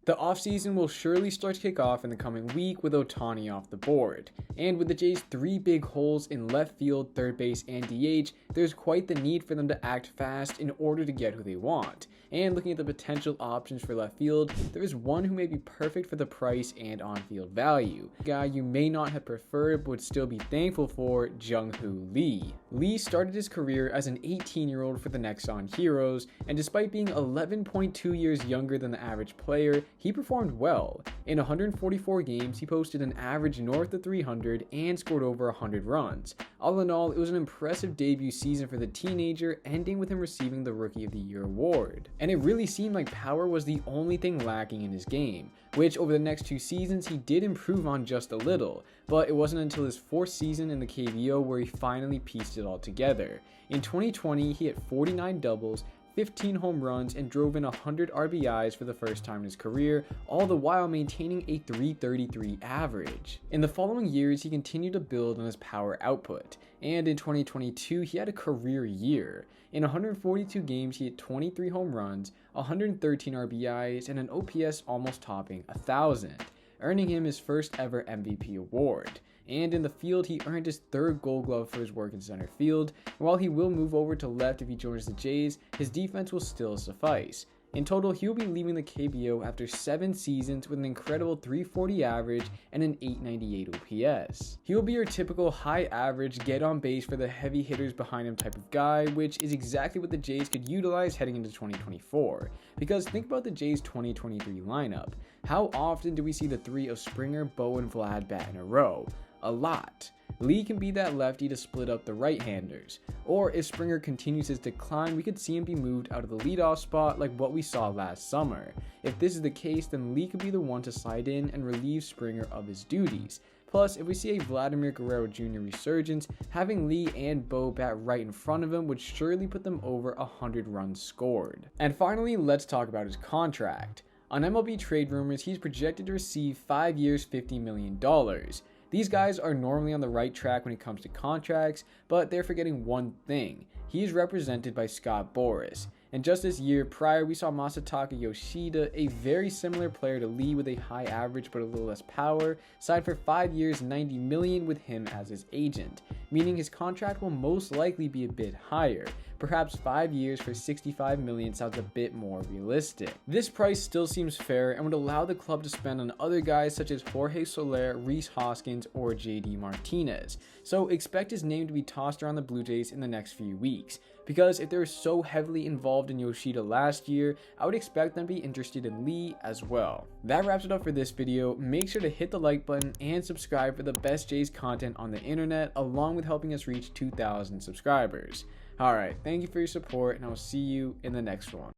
The offseason will surely start to kick off in the coming week with Ohtani off the board. And with the Jays' 3 big holes in left field, third base, and DH, there's quite the need for them to act fast in order to get who they want. And looking at the potential options for left field, there is one who may be perfect for the price and on-field value. A guy you may not have preferred but would still be thankful for, Jung-Hoo Lee. Lee started his career as an 18-year-old for the Nexon Heroes, and despite being 11.2 years younger than the average player, he performed well. In 144 games, he posted an average north of 300 and scored over 100 runs. All in all, it was an impressive debut season for the teenager, ending with him receiving the Rookie of the Year award. And it really seemed like power was the only thing lacking in his game, which over the next 2 seasons he did improve on just a little, but it wasn't until his 4th season in the KBO where he finally pieced it all together. In 2020, he hit 49 doubles, 15 home runs, and drove in 100 RBIs for the first time in his career, all the while maintaining a .333 average. In the following years, he continued to build on his power output, and in 2022, he had a career year. In 142 games, he hit 23 home runs, 113 RBIs, and an OPS almost topping 1,000, earning him his first ever MVP award. And in the field, he earned his 3rd Gold Glove for his work in center field, and while he will move over to left if he joins the Jays, his defense will still suffice. In total, he will be leaving the KBO after 7 seasons with an incredible .340 average and an .898 OPS. He will be your typical high average, get on base for the heavy hitters behind him type of guy, which is exactly what the Jays could utilize heading into 2024. Because think about the Jays' 2023 lineup. How often do we see the 3 of Springer, Bo, and Vlad bat in a row? A lot. Lee can be that lefty to split up the right-handers. Or if Springer continues his decline, we could see him be moved out of the leadoff spot like what we saw last summer. If this is the case, then Lee could be the one to slide in and relieve Springer of his duties. Plus, if we see a Vladimir Guerrero Jr. resurgence, having Lee and Bo bat right in front of him would surely put them over 100 runs scored. And finally, let's talk about his contract. On MLB trade rumors, he's projected to receive 5 years, $50 million. These guys are normally on the right track when it comes to contracts, but they're forgetting one thing. He is represented by Scott Boras. And just this year prior, we saw Masataka Yoshida, a very similar player to Lee with a high average but a little less power, signed for 5 years, $90 million with him as his agent, meaning his contract will most likely be a bit higher. Perhaps 5 years for $65 million sounds a bit more realistic. This price still seems fair and would allow the club to spend on other guys such as Jorge Soler, Rhys Hoskins, or JD Martinez. So expect his name to be tossed around the Blue Jays in the next few weeks. Because if they were so heavily involved in Yoshida last year, I would expect them to be interested in Lee as well. That wraps it up for this video. Make sure to hit the like button and subscribe for the best Jays content on the internet, along with helping us reach 2,000 subscribers. Alright, thank you for your support, and I will see you in the next one.